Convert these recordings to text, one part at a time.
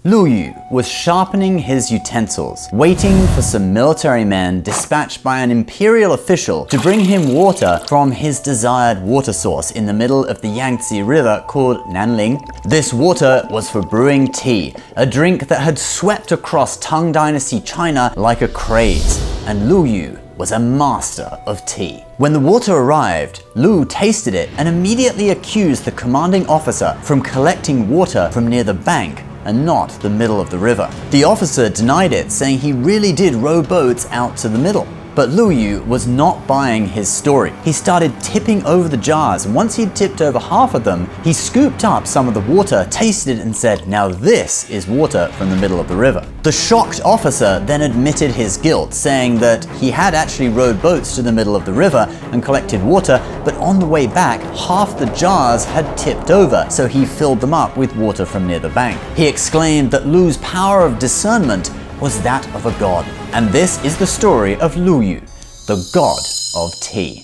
Lu Yu was sharpening his utensils, waiting for some military men dispatched by an imperial official to bring him water from his desired water source in the middle of the Yangtze River called Nanling. This water was for brewing tea, a drink that had swept across Tang Dynasty China like a craze, and Lu Yu was a master of tea. When the water arrived, Lu tasted it and immediately accused the commanding officer from collecting water from near the bank and not the middle of the river. The officer denied it, saying he really did row boats out to the middle. But Lu Yu was not buying his story. He started tipping over the jars, and once he'd tipped over half of them, he scooped up some of the water, tasted it, and said, "Now this is water from the middle of the river." The shocked officer then admitted his guilt, saying that he had actually rowed boats to the middle of the river and collected water, but on the way back, half the jars had tipped over, so he filled them up with water from near the bank. He exclaimed that Lu's power of discernment was that of a god. And this is the story of Lu Yu, the god of tea.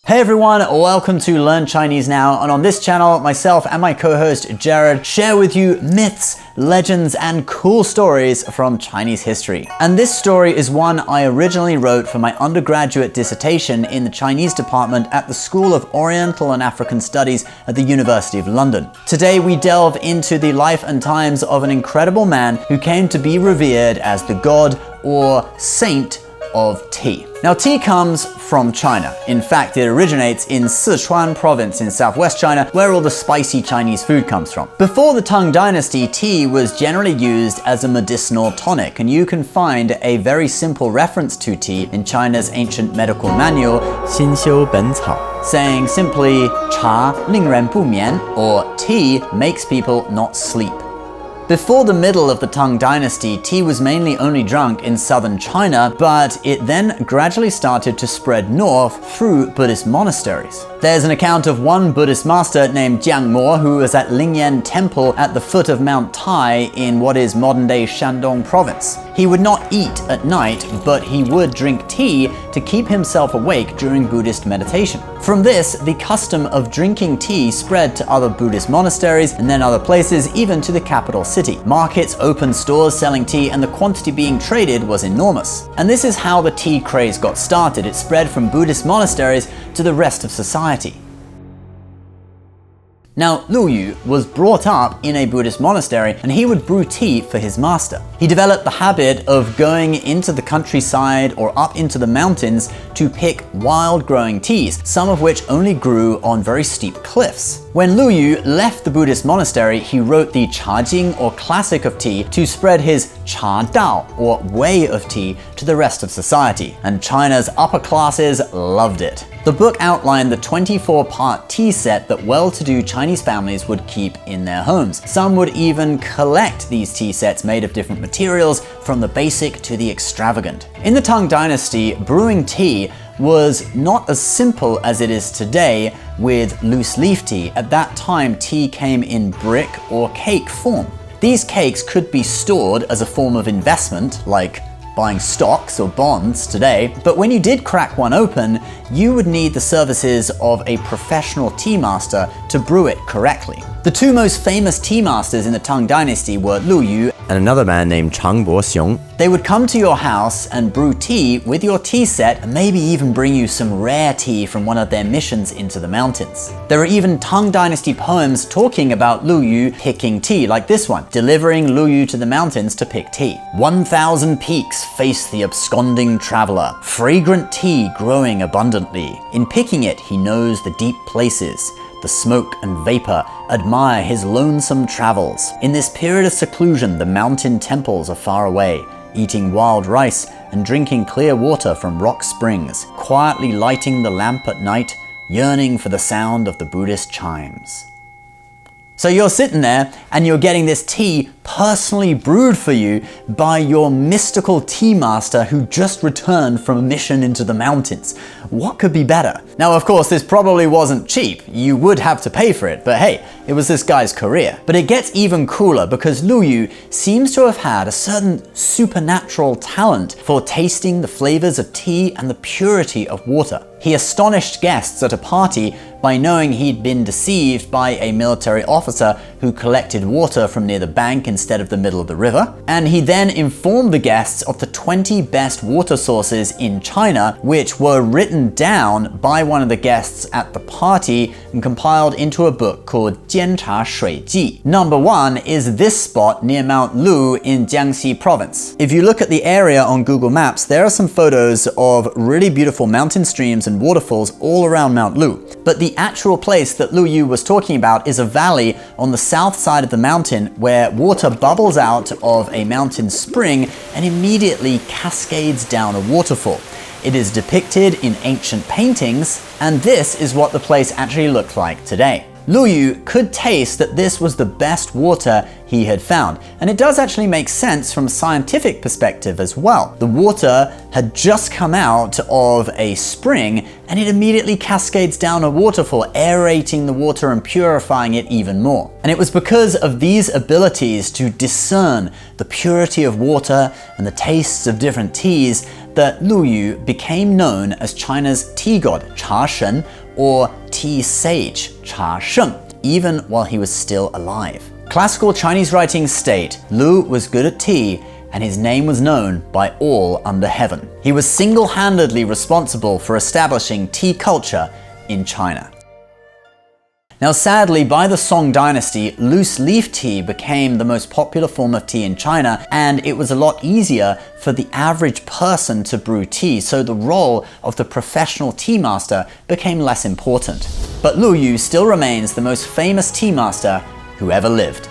Hey everyone, welcome to Learn Chinese Now, and on this channel, myself and my co-host Jared share with you myths, legends, and cool stories from Chinese history. And this story is one I originally wrote for my undergraduate dissertation in the Chinese department at the School of Oriental and African Studies at the University of London. Today we delve into the life and times of an incredible man who came to be revered as the god or saint of tea. Now, tea comes from China. In fact, it originates in Sichuan province in southwest China, where all the spicy Chinese food comes from. Before the Tang Dynasty, tea was generally used as a medicinal tonic, and you can find a very simple reference to tea in China's ancient medical manual, 新修本草, saying simply, 茶令人不眠, or tea makes people not sleep. Before the middle of the Tang Dynasty, tea was mainly only drunk in southern China, but it then gradually started to spread north through Buddhist monasteries. There's an account of one Buddhist master named Jiang Mo who was at Lingyan Temple at the foot of Mount Tai in what is modern-day Shandong province. He would not eat at night, but he would drink tea to keep himself awake during Buddhist meditation. From this, the custom of drinking tea spread to other Buddhist monasteries and then other places, even to the capital city. Markets opened stores selling tea, and the quantity being traded was enormous. And this is how the tea craze got started. It spread from Buddhist monasteries to the rest of society. Now, Lu Yu was brought up in a Buddhist monastery, and he would brew tea for his master. He developed the habit of going into the countryside or up into the mountains to pick wild growing teas, some of which only grew on very steep cliffs. When Lu Yu left the Buddhist monastery, he wrote the Cha Jing, or classic of tea, to spread his Cha Dao, or way of tea, to the rest of society, and China's upper classes loved it. The book outlined the 24-part tea set that well-to-do Chinese families would keep in their homes. Some would even collect these tea sets made of different materials, from the basic to the extravagant. In the Tang Dynasty, brewing tea was not as simple as it is today with loose leaf tea. At that time, tea came in brick or cake form. These cakes could be stored as a form of investment, like buying stocks or bonds today, but when you did crack one open, you would need the services of a professional tea master to brew it correctly. The two most famous tea masters in the Tang Dynasty were Lu Yu and another man named Chang Bo-xiong. They would come to your house and brew tea with your tea set, and maybe even bring you some rare tea from one of their missions into the mountains. There are even Tang Dynasty poems talking about Lu Yu picking tea, like this one, delivering Lu Yu to the mountains to pick tea. 1,000 peaks face the absconding traveler, fragrant tea growing abundantly. In picking it, he knows the deep places, the smoke and vapor, admire his lonesome travels. In this period of seclusion, the mountain temples are far away, eating wild rice and drinking clear water from rock springs, quietly lighting the lamp at night, yearning for the sound of the Buddhist chimes. So you're sitting there and you're getting this tea personally brewed for you by your mystical tea master who just returned from a mission into the mountains. What could be better? Now, of course, this probably wasn't cheap. You would have to pay for it, but hey, it was this guy's career. But it gets even cooler because Lu Yu seems to have had a certain supernatural talent for tasting the flavors of tea and the purity of water. He astonished guests at a party by knowing he'd been deceived by a military officer who collected water from near the bank instead of the middle of the river. And he then informed the guests of the 20 best water sources in China, which were written down by one of the guests at the party and compiled into a book called Jian Cha Shui Ji. Number 1 is this spot near Mount Lu in Jiangxi province. If you look at the area on Google Maps, there are some photos of really beautiful mountain streams and waterfalls all around Mount Lu. But the actual place that Lu Yu was talking about is a valley on the south side of the mountain where water bubbles out of a mountain spring and immediately cascades down a waterfall. It is depicted in ancient paintings, and this is what the place actually looks like today. Lu Yu could taste that this was the best water he had found, and it does actually make sense from a scientific perspective as well. The water had just come out of a spring and it immediately cascades down a waterfall, aerating the water and purifying it even more. And it was because of these abilities to discern the purity of water and the tastes of different teas that Lu Yu became known as China's tea god, Cha Shen, or tea sage, Cha Sheng, even while he was still alive. Classical Chinese writings state Lu was good at tea and his name was known by all under heaven. He was single-handedly responsible for establishing tea culture in China. Now sadly, by the Song dynasty, loose leaf tea became the most popular form of tea in China, and it was a lot easier for the average person to brew tea, so the role of the professional tea master became less important. But Lu Yu still remains the most famous tea master who ever lived.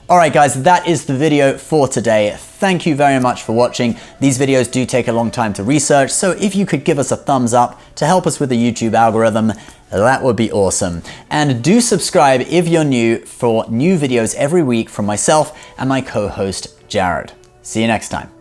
Alright guys, that is the video for today. Thank you very much for watching. These videos do take a long time to research, so if you could give us a thumbs up to help us with the YouTube algorithm, that would be awesome. And do subscribe if you're new for new videos every week from myself and my co-host Jared. See you next time.